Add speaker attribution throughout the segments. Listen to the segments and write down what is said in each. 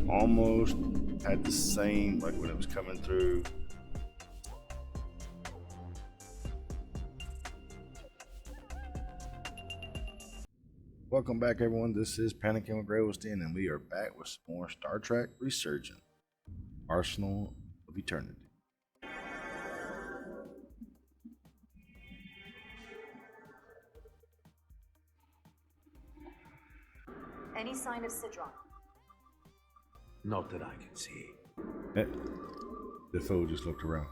Speaker 1: almost had the same, like when it was coming through. Welcome back, everyone. This is Panicking with GreyWolfs, and we are back with some more Star Trek Resurgence, Arsenal of Eternity.
Speaker 2: Any sign of Sidron?
Speaker 3: Not that I can see.
Speaker 1: The foe just looked around.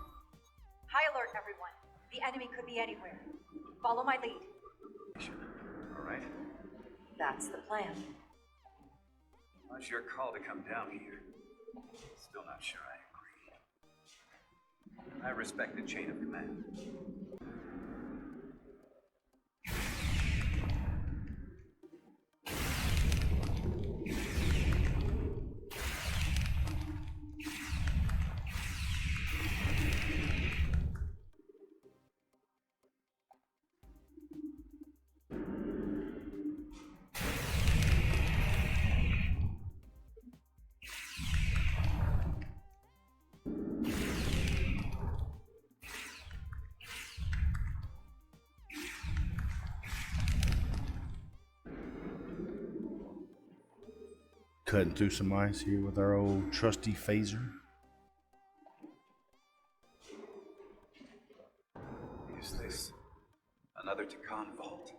Speaker 2: High alert, everyone. The enemy could be anywhere. Follow my lead.
Speaker 4: All right.
Speaker 2: That's the plan.
Speaker 4: Well, it's your call to come down here. Still not sure I agree. I respect the chain of command.
Speaker 1: Cutting through some ice here with our old trusty phaser.
Speaker 4: Is this another Takan vault?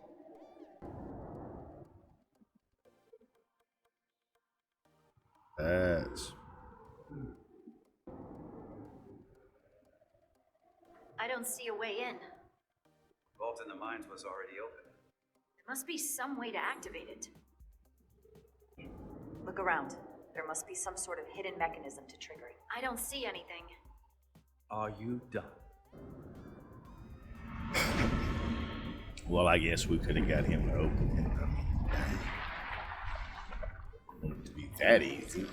Speaker 1: That's...
Speaker 2: I don't see a way in.
Speaker 4: Vault in the mines was already open.
Speaker 2: There must be some way to activate it. Look around. There must be some sort of hidden mechanism to trigger it. I don't see anything.
Speaker 3: Are you done?
Speaker 1: Well, I guess we could have got him to open it. I want it to be that easy.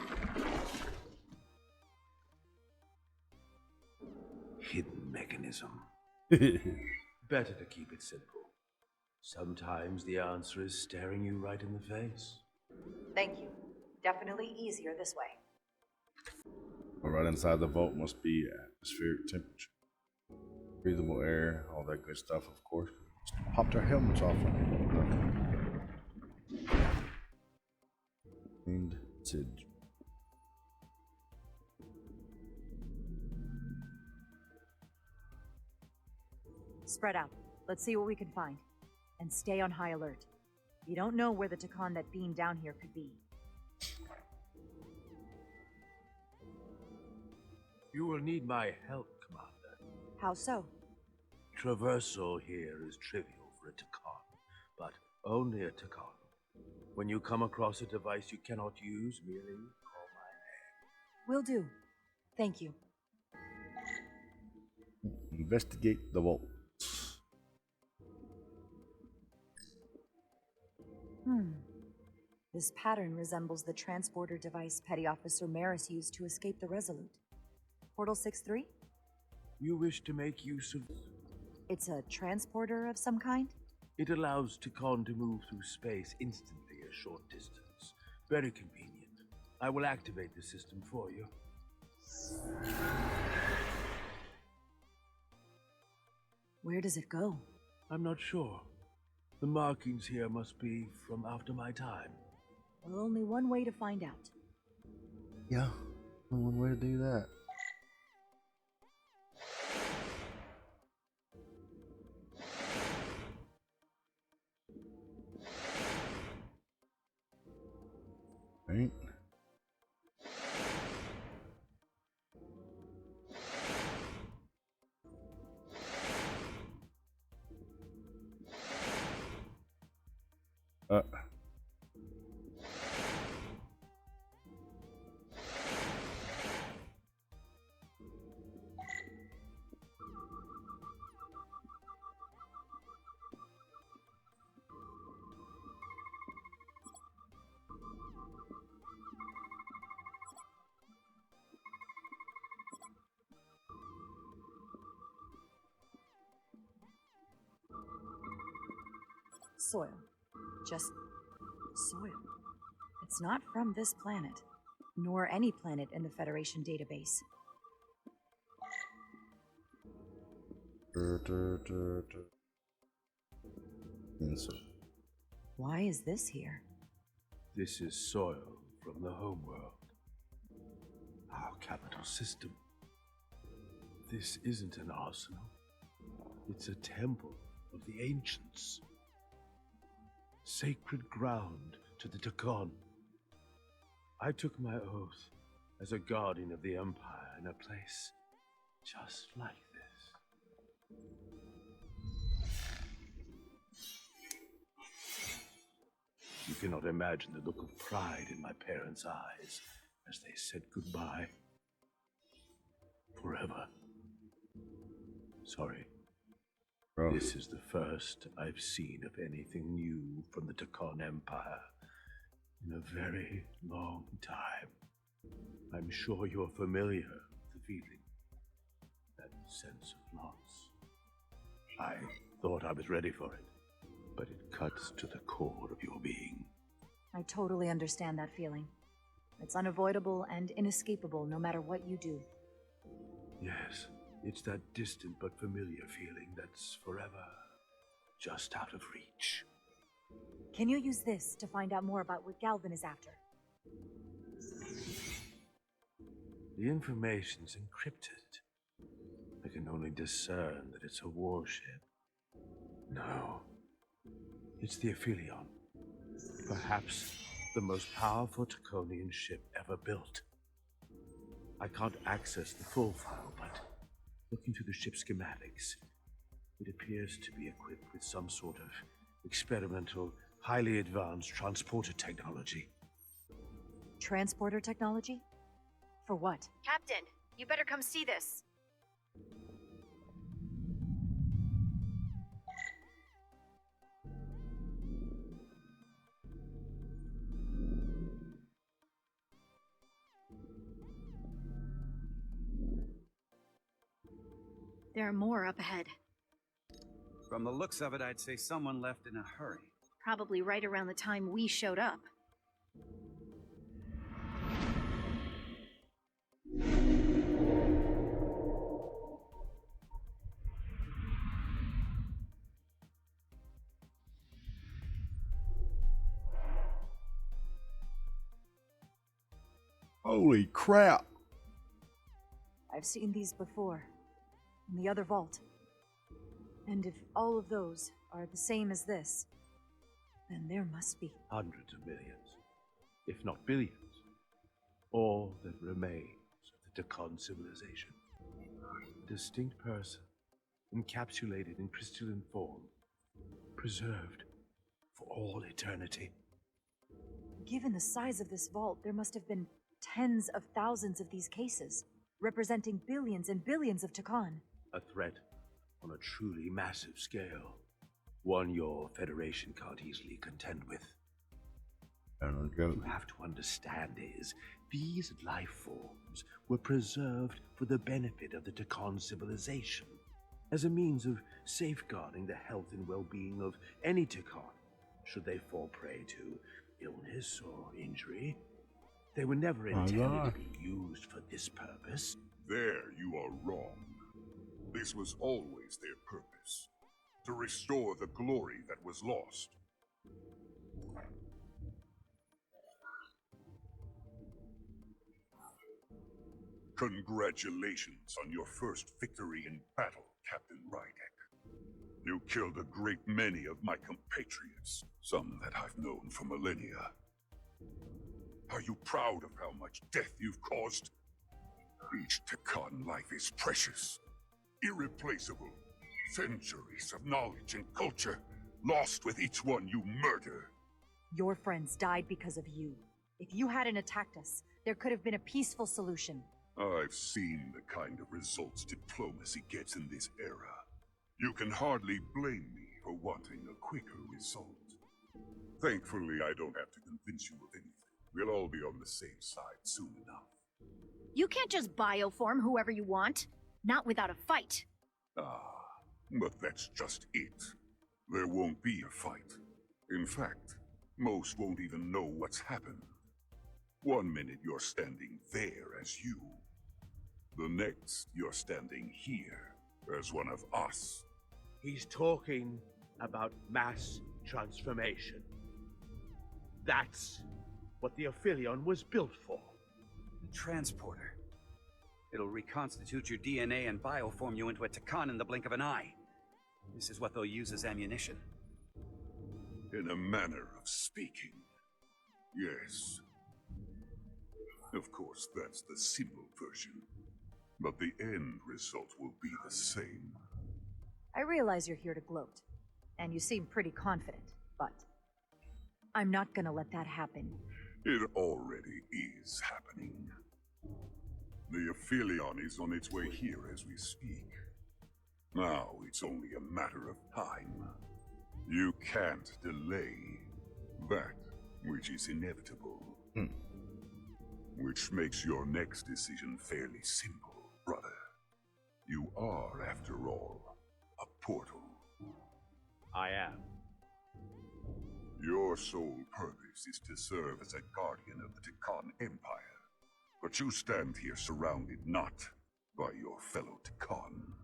Speaker 3: Hidden mechanism. Better to keep it simple. Sometimes the answer is staring you right in the face.
Speaker 2: Thank you. Definitely easier this way.
Speaker 1: Well, right inside the vault must be atmospheric temperature, breathable air, all that good stuff, of course. Just popped our helmets off. And Sid.
Speaker 2: Spread out. Let's see what we can find. And stay on high alert. You don't know where the Takan that beamed down here could be.
Speaker 3: You will need my help, Commander.
Speaker 2: How so?
Speaker 3: Traversal here is trivial for a Takan, but only a Takan. When you come across a device you cannot use, merely call my name.
Speaker 2: Will do. Thank you.
Speaker 1: Investigate the vault.
Speaker 2: This pattern resembles the transporter device Petty Officer Maris used to escape the Resolute. Portal 6-3?
Speaker 3: You wish to make use of...
Speaker 2: It's a transporter of some kind?
Speaker 3: It allows Takan to move through space instantly a short distance. Very convenient. I will activate the system for you.
Speaker 2: Where does it go?
Speaker 3: I'm not sure. The markings here must be from after my time.
Speaker 2: Well, only one way to find out.
Speaker 1: Yeah, one way to do that. Right.
Speaker 2: Soil. Just soil. It's not from this planet. nor any planet in the Federation database.
Speaker 1: Insert.
Speaker 2: Why is this here?
Speaker 3: This is soil from the homeworld. Our capital system. This isn't an arsenal. It's a temple of the ancients. Sacred ground to the Takon. I took my oath as a guardian of the Empire in a place just like this. You cannot imagine the look of pride in my parents' eyes as they said goodbye. Forever. Sorry.
Speaker 1: Bro.
Speaker 3: This is the first I've seen of anything new from the Takon Empire in a very long time. I'm sure you're familiar with the feeling. That sense of loss. I thought I was ready for it, but it cuts to the core of your being.
Speaker 2: I totally understand that feeling. It's unavoidable and inescapable no matter what you do.
Speaker 3: Yes, it's that distant but familiar feeling that's forever just out of reach.
Speaker 2: Can you use this to find out more about what Galvin is after?
Speaker 3: The information's encrypted. I can only discern that it's a warship. No, it's the Aphelion. Perhaps the most powerful Taconian ship ever built. I can't access the full file, but looking through the ship's schematics, it appears to be equipped with some sort of experimental, highly advanced transporter technology.
Speaker 2: Transporter technology? For what?
Speaker 5: Captain, you better come see this. There are more up ahead.
Speaker 4: From the looks of it, I'd say someone left in a hurry.
Speaker 5: Probably right around the time we showed up.
Speaker 1: Holy crap!
Speaker 2: I've seen these before. In the other vault. And if all of those are the same as this, then there must be.
Speaker 3: Hundreds of millions, if not billions. All that remains of the Takon civilization. A distinct person, encapsulated in crystalline form, preserved for all eternity.
Speaker 2: Given the size of this vault, there must have been tens of thousands of these cases, representing billions and billions of Takon.
Speaker 3: A threat on a truly massive scale. One your Federation can't easily contend with. What you have to understand is, these life forms were preserved for the benefit of the Takon civilization, as a means of safeguarding the health and well-being of any Takon, should they fall prey to illness or injury. They were never intended to be used for this purpose.
Speaker 6: There you are wrong. This was always their purpose, to restore the glory that was lost. Congratulations on your first victory in battle, Captain Rydek. You killed a great many of my compatriots, some that I've known for millennia. Are you proud of how much death you've caused? Each Takon life is precious, irreplaceable. Centuries of knowledge and culture lost with each one you murder.
Speaker 2: Your friends died because of you. If you hadn't attacked us, there could have been a peaceful solution.
Speaker 6: I've seen the kind of results diplomacy gets in this era. You can hardly blame me for wanting a quicker result. Thankfully, I don't have to convince you of anything. We'll all be on the same side soon enough.
Speaker 5: You can't just bioform whoever you want. Not without a fight.
Speaker 6: Ah, but that's just it. There won't be a fight. In fact, most won't even know what's happened. 1 minute you're standing there as you. The next you're standing here as one of us.
Speaker 3: He's talking about mass transformation. That's what the Aphelion was built for.
Speaker 4: The transporter. It'll reconstitute your DNA and bioform you into a Takan in the blink of an eye. This is what they'll use as ammunition.
Speaker 6: In a manner of speaking, yes. Of course, that's the simple version. But the end result will be the same.
Speaker 2: I realize you're here to gloat, and you seem pretty confident, but I'm not gonna let that happen.
Speaker 6: It already is happening. The Aphelion is on its way here as we speak. Now it's only a matter of time. You can't delay that which is inevitable. Which makes your next decision fairly simple, brother. You are, after all, a portal.
Speaker 3: I am.
Speaker 6: Your sole purpose is to serve as a guardian of the Takan Empire. But you stand here surrounded not by your fellow Takan,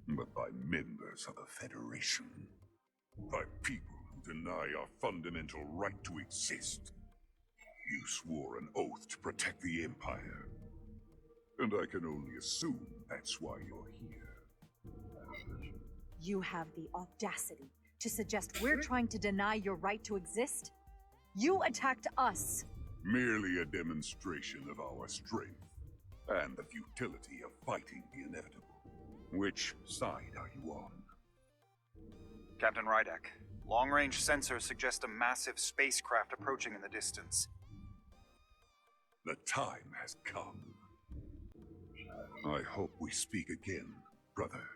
Speaker 6: but by members of the Federation. By people who deny our fundamental right to exist. You swore an oath to protect the Empire. And I can only assume that's why you're here.
Speaker 2: You have the audacity to suggest we're trying to deny your right to exist? You attacked us!
Speaker 6: Merely a demonstration of our strength, and the futility of fighting the inevitable. Which side are you on?
Speaker 7: Captain Rydek, long-range sensors suggest a massive spacecraft approaching in the distance.
Speaker 6: The time has come. I hope we speak again, brother.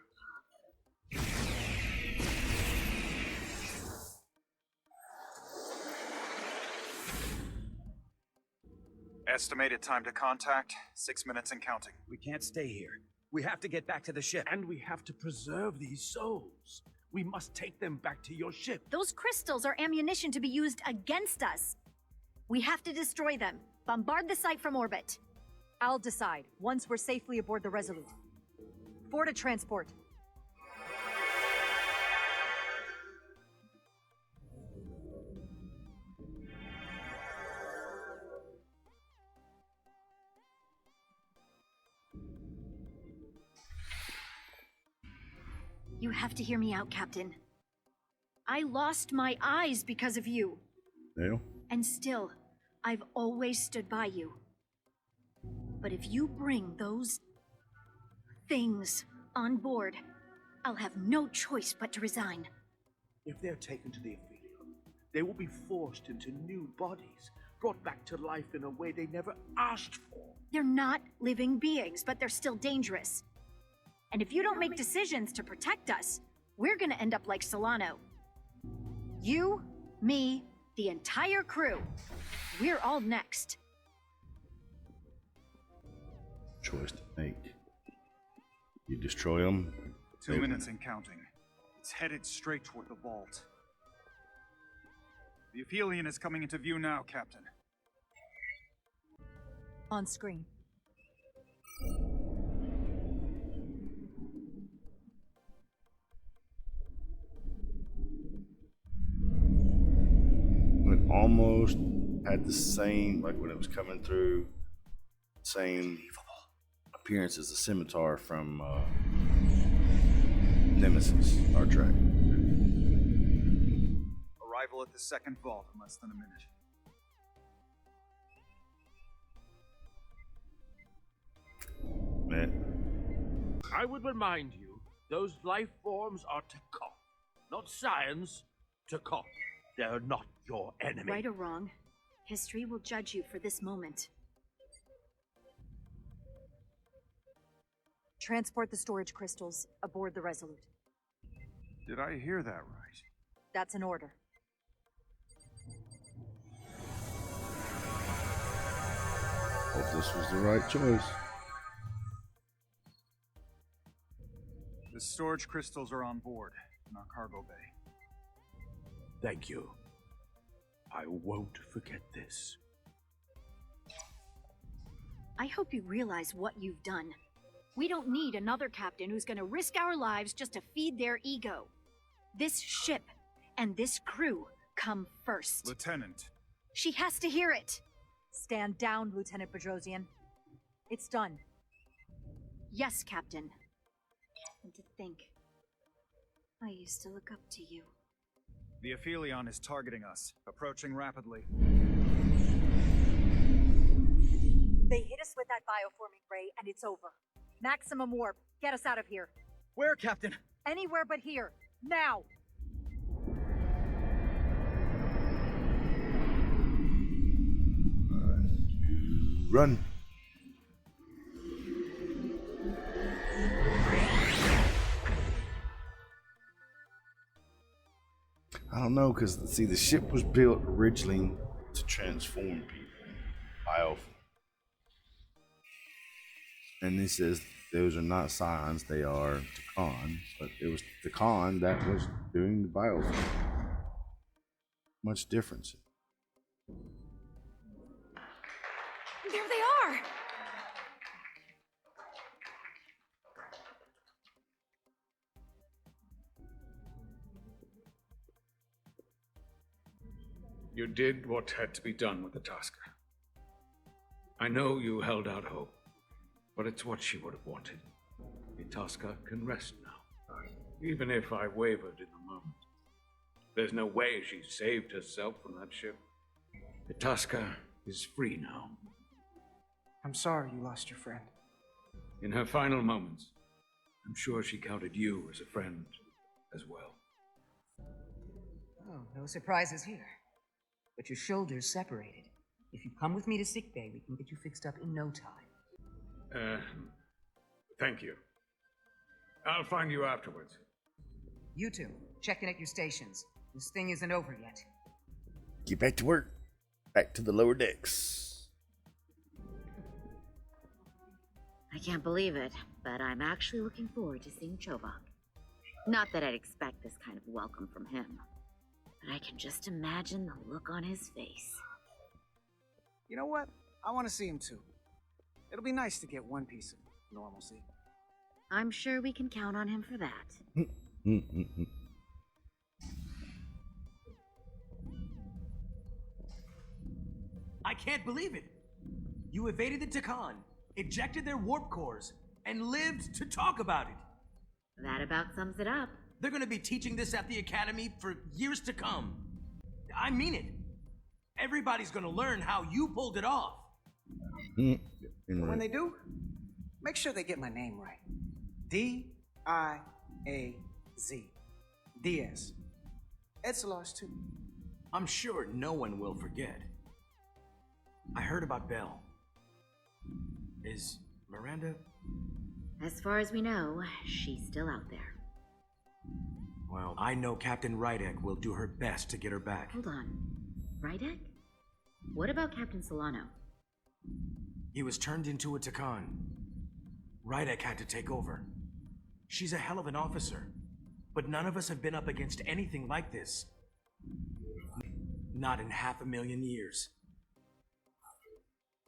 Speaker 7: Estimated time to contact, 6 minutes and counting.
Speaker 4: We can't stay here. We have to get back to the ship.
Speaker 3: And we have to preserve these souls. We must take them back to your ship.
Speaker 5: Those crystals are ammunition to be used against us. We have to destroy them. Bombard the site from orbit.
Speaker 2: I'll decide once we're safely aboard the Resolute. For to transport.
Speaker 5: You have to hear me out, Captain. I lost my eyes because of you.
Speaker 1: Dale?
Speaker 5: And still, I've always stood by you. But if you bring those things on board, I'll have no choice but to resign.
Speaker 3: If they're taken to the Aphelion, they will be forced into new bodies, brought back to life in a way they never asked for.
Speaker 5: They're not living beings, but they're still dangerous. And if you don't make decisions to protect us, we're gonna end up like Solano. You, me, the entire crew. We're all next.
Speaker 1: Choice to make. You destroy them.
Speaker 7: 2 minutes and counting. It's headed straight toward the vault. The Aphelion is coming into view now, Captain.
Speaker 2: On screen.
Speaker 1: It almost had the same, like when it was coming through, same appearance as the scimitar from Nemesis, Star Trek.
Speaker 7: Arrival at the second vault in less than a minute.
Speaker 1: Man,
Speaker 3: I would remind you, those life forms are Takan. Not science, Takan. They're not your enemy.
Speaker 5: Right or wrong, history will judge you for this moment.
Speaker 2: Transport the storage crystals aboard the Resolute.
Speaker 7: Did I hear that right?
Speaker 2: That's an order.
Speaker 1: hope this was the right choice.
Speaker 7: The storage crystals are on board in our cargo bay.
Speaker 3: Thank you. I won't forget this.
Speaker 5: I hope you realize what you've done. We don't need another captain who's gonna risk our lives just to feed their ego. This ship and this crew come first.
Speaker 7: Lieutenant.
Speaker 5: She has to hear it.
Speaker 2: Stand down, Lieutenant Bedrosian. It's done.
Speaker 5: Yes, Captain. And to think, I used to look up to you.
Speaker 7: The Aphelion is targeting us, approaching rapidly.
Speaker 2: They hit us with that bioforming ray, and it's over. Maximum warp. Get us out of here.
Speaker 4: Where, Captain?
Speaker 2: Anywhere but here. Now!
Speaker 1: Run. I don't know, because see, the ship was built originally to transform people, bioform. And it says those are not Scions, they are Takan, but it was Takan that was doing the bioform. Much difference.
Speaker 5: There they are!
Speaker 3: You did what had to be done with the Tasker. I know you held out hope, but it's what she would have wanted. The Tasker can rest now, even if I wavered in the moment. There's no way she saved herself from that ship. The Tasker is free now.
Speaker 8: I'm sorry you lost your friend.
Speaker 3: In her final moments, I'm sure she counted you as a friend as well.
Speaker 9: Oh, no surprises here. But your shoulders separated. If you come with me to sickbay, we can get you fixed up in no time.
Speaker 3: Thank you. I'll find you afterwards.
Speaker 9: You two, check in at your stations. This thing isn't over yet.
Speaker 1: Get back to work. Back to the lower decks.
Speaker 10: I can't believe it, but I'm actually looking forward to seeing Chobok. Not that I'd expect this kind of welcome from him, but I can just imagine the look on his face.
Speaker 8: You know what? I want to see him too. It'll be nice to get one piece of normalcy.
Speaker 10: I'm sure we can count on him for that.
Speaker 11: I can't believe it. You evaded the Takan, ejected their warp cores, and lived to talk about it.
Speaker 10: That about sums it up.
Speaker 11: They're gonna be teaching this at the Academy for years to come. I mean it. Everybody's gonna learn how you pulled it off.
Speaker 8: When they do, make sure they get my name right. D-I-A-Z. Diaz. It's lost too.
Speaker 11: I'm sure no one will forget. I heard about Belle. Is Miranda?
Speaker 10: As far as we know, she's still out there.
Speaker 11: Well, I know Captain Rydek will do her best to get her back.
Speaker 10: Hold on. Rydek? What about Captain Solano?
Speaker 11: He was turned into a Takan. Rydek had to take over. She's a hell of an officer, but none of us have been up against anything like this. Not in 500,000 years.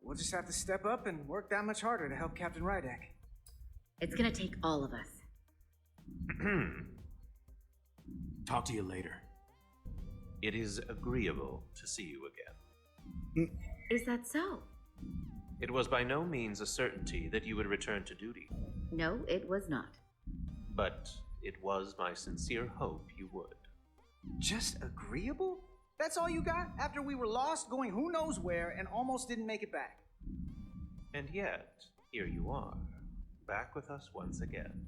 Speaker 8: We'll just have to step up and work that much harder to help Captain Rydek.
Speaker 10: It's gonna take all of us.
Speaker 11: Talk to you later.
Speaker 12: It is agreeable to see you again.
Speaker 10: Is that so?
Speaker 12: It was by no means a certainty that you would return to duty.
Speaker 10: No, it was not.
Speaker 12: But it was my sincere hope you would.
Speaker 8: Just agreeable? That's all you got? After we were lost, going who knows where, and almost didn't make it back.
Speaker 12: And yet, here you are, back with us once again.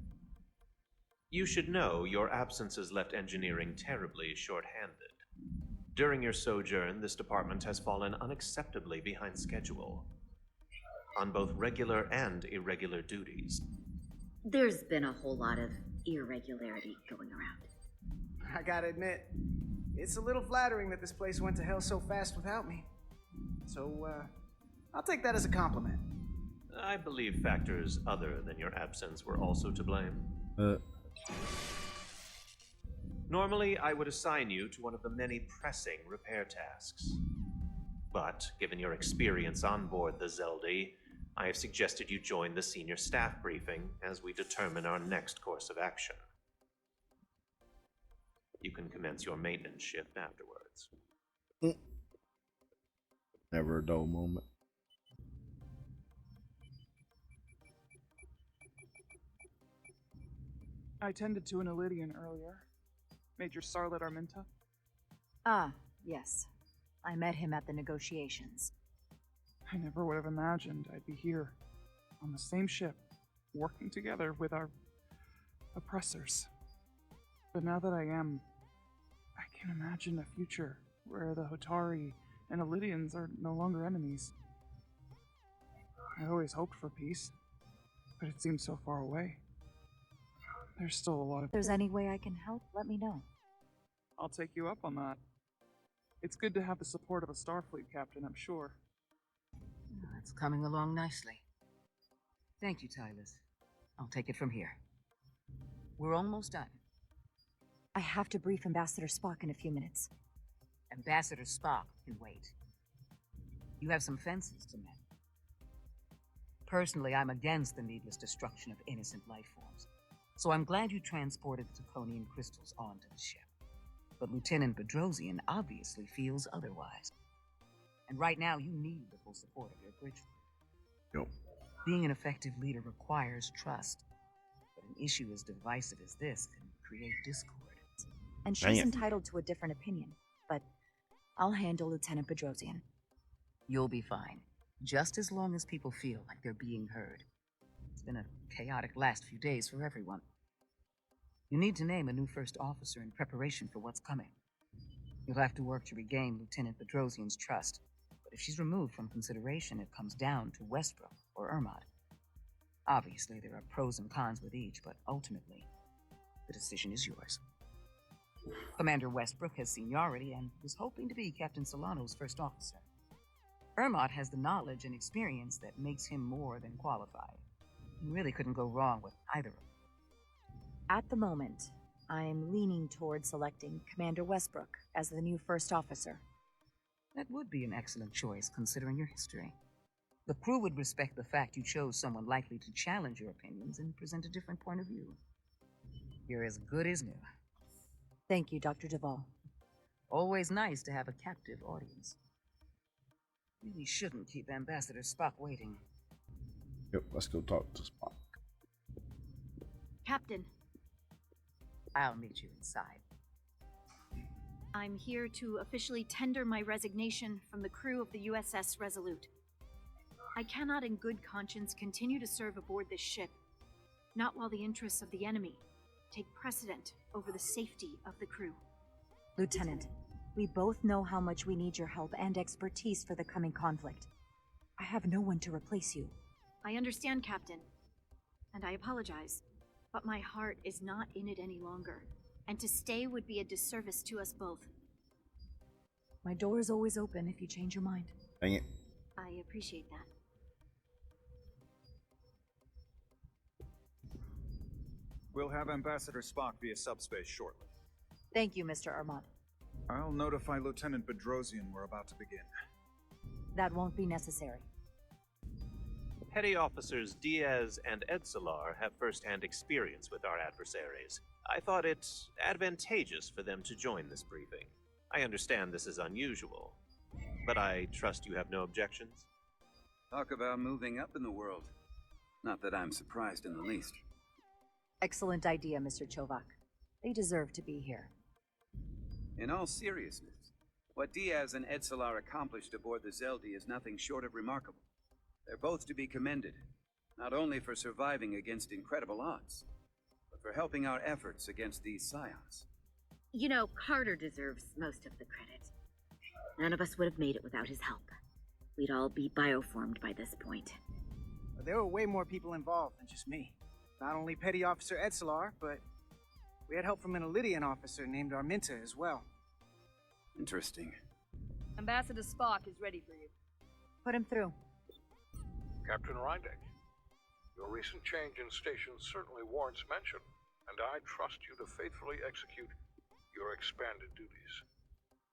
Speaker 12: You should know your absences left engineering terribly short-handed. During your sojourn, this department has fallen unacceptably behind schedule on both regular and irregular duties.
Speaker 10: There's been a whole lot of irregularity going around.
Speaker 8: I gotta admit, it's a little flattering that this place went to hell so fast without me. So, I'll take that as a compliment.
Speaker 12: I believe factors other than your absence were also to blame. Normally, I would assign you to one of the many pressing repair tasks. But, given your experience on board the Zeldy, I have suggested you join the senior staff briefing as we determine our next course of action. You can commence your maintenance shift afterwards.
Speaker 1: Never a dull moment.
Speaker 13: I tended to an Elydian earlier. Major Sarlet Arminta.
Speaker 2: Ah, yes. I met him at the negotiations.
Speaker 13: I never would have imagined I'd be here, on the same ship, working together with our oppressors. But now that I am, I can imagine a future where the Hotari and Elydians are no longer enemies. I always hoped for peace, but it seems so far away. There's still a lot of...
Speaker 2: If there's any way I can help, let me know.
Speaker 13: I'll take you up on that. It's good to have the support of a Starfleet captain, I'm sure.
Speaker 9: It's coming along nicely. Thank you, Tylus. I'll take it from here. We're almost done.
Speaker 2: I have to brief Ambassador Spock in a few minutes.
Speaker 9: Ambassador Spock can wait. You have some fences to mend. Personally, I'm against the needless destruction of innocent life forms, so I'm glad you transported the Taconian crystals onto the ship. But Lieutenant Bedrosian obviously feels otherwise. And right now, you need the full support of your bridge.
Speaker 1: Yep.
Speaker 9: Being an effective leader requires trust, but an issue as divisive as this can create discord.
Speaker 2: And she's entitled to a different opinion, but I'll handle Lieutenant Bedrosian.
Speaker 9: You'll be fine, just as long as people feel like they're being heard. It's been a chaotic last few days for everyone. You need to name a new first officer in preparation for what's coming. You'll have to work to regain Lieutenant Bedrosian's trust, but if she's removed from consideration, it comes down to Westbrook or Ermod. Obviously, there are pros and cons with each, but ultimately, the decision is yours. Commander Westbrook has seniority and was hoping to be Captain Solano's first officer. Ermod has the knowledge and experience that makes him more than qualified. You really couldn't go wrong with either of them.
Speaker 2: At the moment, I'm leaning toward selecting Commander Westbrook as the new first officer.
Speaker 9: That would be an excellent choice, considering your history. The crew would respect the fact you chose someone likely to challenge your opinions and present a different point of view. You're as good as new.
Speaker 2: Thank you, Dr. Duvall.
Speaker 9: Always nice to have a captive audience. Really shouldn't keep Ambassador Spock waiting.
Speaker 1: Yep, let's go talk to Spock.
Speaker 5: Captain,
Speaker 9: I'll meet you inside.
Speaker 5: I'm here to officially tender my resignation from the crew of the USS Resolute. I cannot in good conscience continue to serve aboard this ship, not while the interests of the enemy take precedent over the safety of the crew.
Speaker 2: Lieutenant, we both know how much we need your help and expertise for the coming conflict. I have no one to replace you.
Speaker 5: I understand, Captain, and I apologize, but my heart is not in it any longer, and to stay would be a disservice to us both.
Speaker 2: My door is always open if you change your mind.
Speaker 1: Dang it.
Speaker 5: I appreciate that.
Speaker 7: We'll have Ambassador Spock via subspace shortly.
Speaker 2: Thank you, Mr. Ermod.
Speaker 7: I'll notify Lieutenant Bedrosian we're about to begin.
Speaker 2: That won't be necessary.
Speaker 12: Petty Officers Diaz and Edsolar have first-hand experience with our adversaries. I thought it advantageous for them to join this briefing. I understand this is unusual, but I trust you have no objections?
Speaker 4: Talk about moving up in the world. Not that I'm surprised in the least.
Speaker 2: Excellent idea, Mr. Chovak. They deserve to be here.
Speaker 4: In all seriousness, what Diaz and Edsolar accomplished aboard the Zeldi is nothing short of remarkable. They're both to be commended, not only for surviving against incredible odds, but for helping our efforts against these scions.
Speaker 10: You know, Carter deserves most of the credit. None of us would have made it without his help. We'd all be bioformed by this point.
Speaker 8: There were way more people involved than just me. Not only Petty Officer Edsolar, but we had help from an Elydian officer named Arminta as well.
Speaker 4: Interesting.
Speaker 14: Ambassador Spock is ready for you.
Speaker 2: Put him through.
Speaker 15: Captain Rydek, your recent change in station certainly warrants mention, and I trust you to faithfully execute your expanded duties.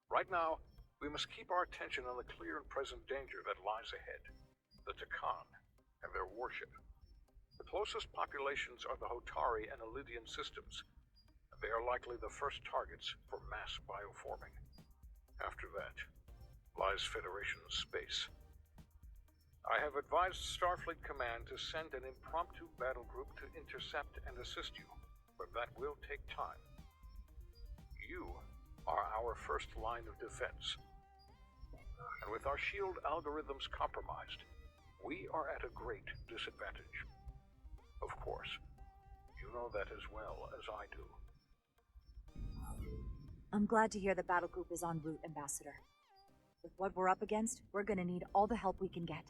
Speaker 15: Right now, we must keep our attention on the clear and present danger that lies ahead, the Takan. and their warship. The closest populations are the Hotari and Elydian systems, and they are likely the first targets for mass bioforming. After that lies Federation space. I have advised Starfleet Command to send an impromptu battle group to intercept and assist you, but that will take time. You are our first line of defense. And with our shield algorithms compromised, we are at a great disadvantage. Of course, you know that as well as I do.
Speaker 2: I'm glad to hear the battle group is en route, Ambassador. With what we're up against, we're gonna need all the help we can get.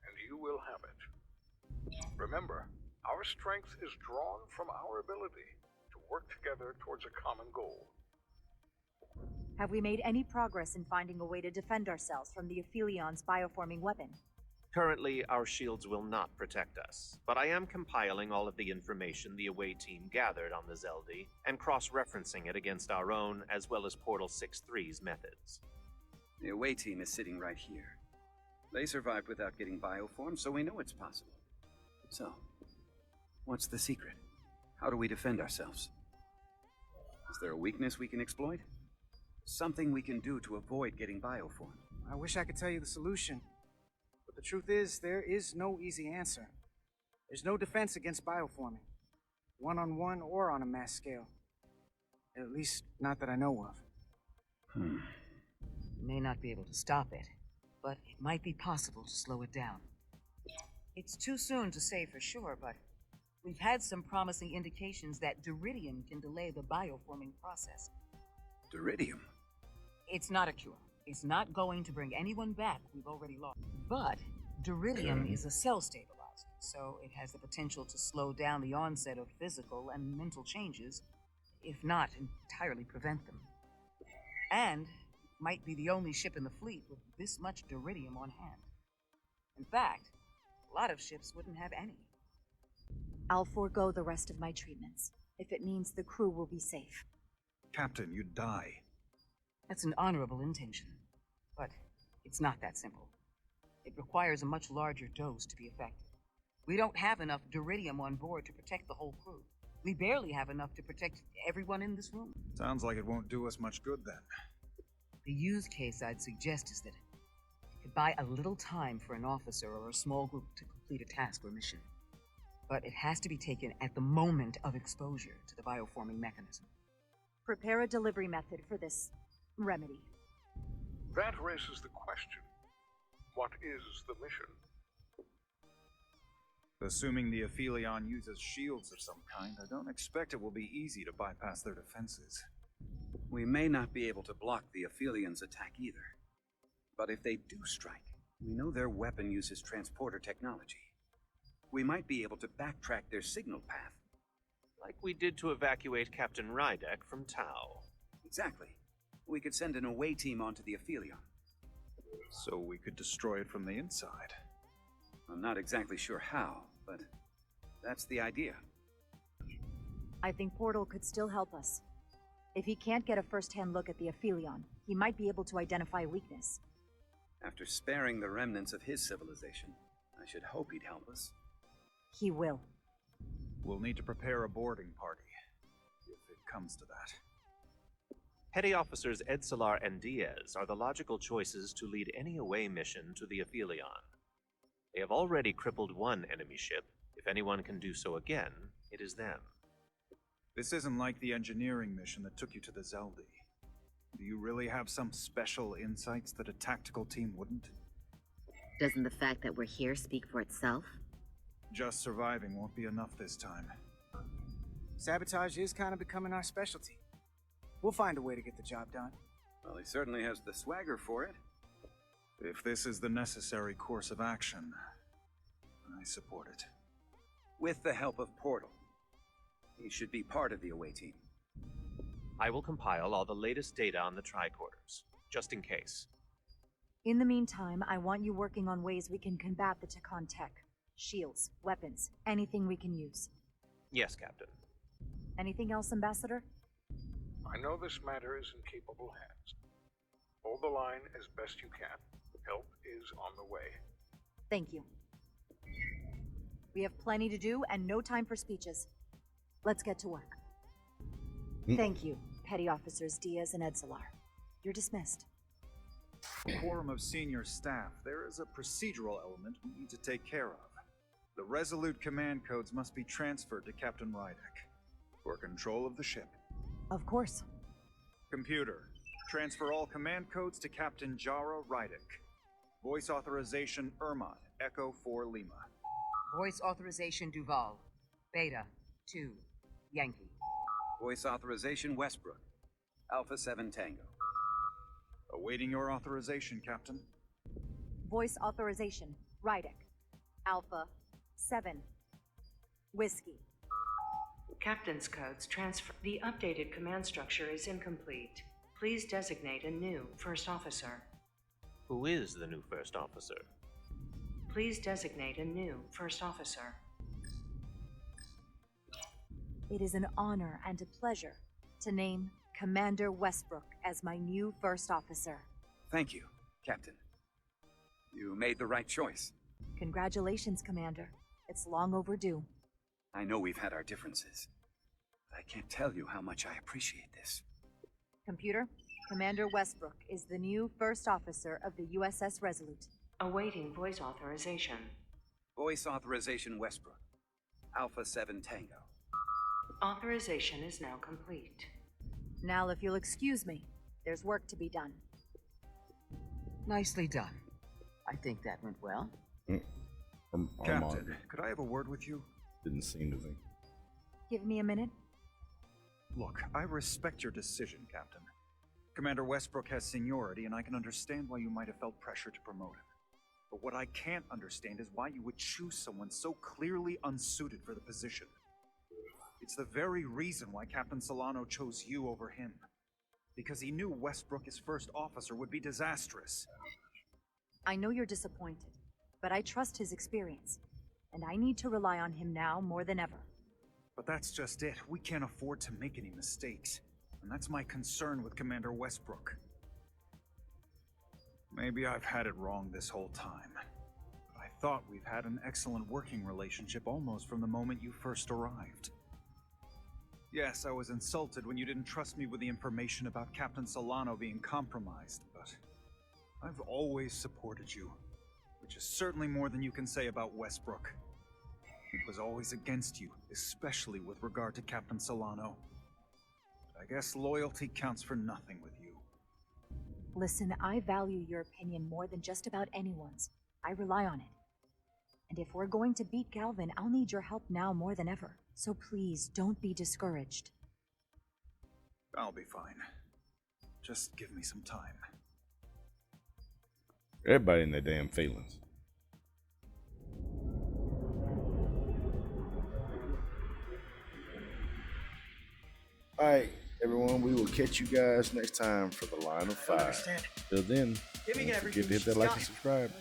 Speaker 15: And you will have it. Remember, our strength is drawn from our ability to work together towards a common goal.
Speaker 2: Have we made any progress in finding a way to defend ourselves from the Aphilion's bioforming weapon?
Speaker 12: Currently, our shields will not protect us, but I am compiling all of the information the away team gathered on the Zeldi and cross-referencing it against our own as well as Portal 6-3's methods.
Speaker 4: The away team is sitting right here. They survived without getting bioformed, so we know it's possible. So, what's the secret? How do we defend ourselves? Is there a weakness we can exploit? Something we can do to avoid getting bioformed?
Speaker 8: I wish I could tell you the solution. But the truth is, there is no easy answer. There's no defense against bioforming. One-on-one or on a mass scale. At least, not that I know of.
Speaker 9: You may not be able to stop it, but it might be possible to slow it down. It's too soon to say for sure, but we've had some promising indications that Duridium can delay the bioforming process.
Speaker 4: Duridium?
Speaker 9: It's not a cure. It's not going to bring anyone back we've already lost. But Duridium is a cell stabilizer, so it has the potential to slow down the onset of physical and mental changes, if not entirely prevent them. And might be the only ship in the fleet with this much Duridium on hand. In fact, a lot of ships wouldn't have any.
Speaker 2: I'll forego the rest of my treatments, if it means the crew will be safe.
Speaker 16: Captain, you'd die.
Speaker 9: That's an honorable intention, but it's not that simple. It requires a much larger dose to be effective. We don't have enough Duridium on board to protect the whole crew. We barely have enough to protect everyone in this room.
Speaker 16: Sounds like it won't do us much good then.
Speaker 9: The use case I'd suggest is that it could buy a little time for an officer or a small group to complete a task or mission. But it has to be taken at the moment of exposure to the bioforming mechanism.
Speaker 2: Prepare a delivery method for this remedy.
Speaker 15: That raises the question. What is the mission?
Speaker 16: Assuming the Aphelion uses shields of some kind, I don't expect it will be easy to bypass their defenses.
Speaker 4: We may not be able to block the Aphelions' attack either. But if they do strike, we know their weapon uses transporter technology. We might be able to backtrack their signal path.
Speaker 12: Like we did to evacuate Captain Rydek from Tau.
Speaker 4: Exactly. We could send an away team onto the Aphelion.
Speaker 16: So we could destroy it from the inside.
Speaker 4: I'm not exactly sure how, but that's the idea.
Speaker 2: I think Portal could still help us. If he can't get a first-hand look at the Aphelion, he might be able to identify a weakness.
Speaker 4: After sparing the remnants of his civilization, I should hope he'd help us.
Speaker 2: He will.
Speaker 16: We'll need to prepare a boarding party, if it comes to that.
Speaker 12: Petty Officers Edsalar and Diaz are the logical choices to lead any away mission to the Aphelion. They have already crippled one enemy ship. If anyone can do so again, it is them.
Speaker 16: This isn't like the engineering mission that took you to the Zeldi. Do you really have some special insights that a tactical team wouldn't?
Speaker 10: Doesn't the fact that we're here speak for itself?
Speaker 16: Just surviving won't be enough this time.
Speaker 8: Sabotage is kind of becoming our specialty. We'll find a way to get the job done.
Speaker 4: Well, he certainly has the swagger for it.
Speaker 16: If this is the necessary course of action, I support it.
Speaker 4: With the help of Portal. He should be part of the away team.
Speaker 12: I will compile all the latest data on the tricorders, just in case.
Speaker 2: In the meantime, I want you working on ways we can combat the Takan tech. Shields, weapons, anything we can use.
Speaker 12: Yes, Captain.
Speaker 2: Anything else, Ambassador?
Speaker 15: I know this matter is in capable hands. Hold the line as best you can. Help is on the way.
Speaker 2: Thank you. We have plenty to do and no time for speeches. Let's get to work. Thank you, Petty Officers Diaz and Edsalar. You're dismissed.
Speaker 16: Quorum of senior staff, there is a procedural element we need to take care of. The Resolute command codes must be transferred to Captain Rydek for control of the ship.
Speaker 2: Of course.
Speaker 16: Computer, transfer all command codes to Captain Jara Rydek. Voice authorization Irma, Echo 4 Lima.
Speaker 9: Voice authorization Duval. Beta 2 Yankee.
Speaker 4: Voice authorization Westbrook, Alpha 7 Tango.
Speaker 16: Awaiting your authorization, Captain.
Speaker 2: Voice authorization Rydek. Alpha 7 Whiskey.
Speaker 17: Captain's codes transfer. The updated command structure is incomplete. Please designate a new first officer.
Speaker 12: Who is the new first officer?
Speaker 17: Please designate a new first officer.
Speaker 2: It is an honor and a pleasure to name Commander Westbrook as my new first officer.
Speaker 4: Thank you, Captain. You made the right choice.
Speaker 2: Congratulations, Commander. It's long overdue.
Speaker 4: I know we've had our differences, but I can't tell you how much I appreciate this.
Speaker 2: Computer, Commander Westbrook is the new first officer of the USS Resolute.
Speaker 17: Awaiting voice authorization.
Speaker 4: Voice authorization Westbrook, Alpha 7 Tango.
Speaker 17: Authorization is now complete.
Speaker 2: Now, if you'll excuse me, there's work to be done.
Speaker 9: Nicely done. I think that went well.
Speaker 16: Captain, could I have a word with you?
Speaker 1: Didn't seem to think.
Speaker 2: Give me a minute.
Speaker 16: Look, I respect your decision, Captain. Commander Westbrook has seniority, and I can understand why you might have felt pressure to promote him. But what I can't understand is why you would choose someone so clearly unsuited for the position. It's the very reason why Captain Solano chose you over him. Because he knew Westbrook as first officer would be disastrous.
Speaker 2: I know you're disappointed, but I trust his experience, and I need to rely on him now more than ever.
Speaker 16: But that's just it. We can't afford to make any mistakes. And that's my concern with Commander Westbrook. Maybe I've had it wrong this whole time. But I thought we've had an excellent working relationship almost from the moment you first arrived. Yes, I was insulted when you didn't trust me with the information about Captain Solano being compromised, but I've always supported you, which is certainly more than you can say about Westbrook. He was always against you, especially with regard to Captain Solano. But I guess loyalty counts for nothing with you.
Speaker 2: Listen, I value your opinion more than just about anyone's. I rely on it. And if we're going to beat Galvin, I'll need your help now more than ever. So please, don't be discouraged.
Speaker 16: I'll be fine. Just give me some time.
Speaker 1: Everybody in their damn feelings. Alright, everyone, we will catch you guys next time for the Line of Fire. Till then, don't forget to hit that like and subscribe.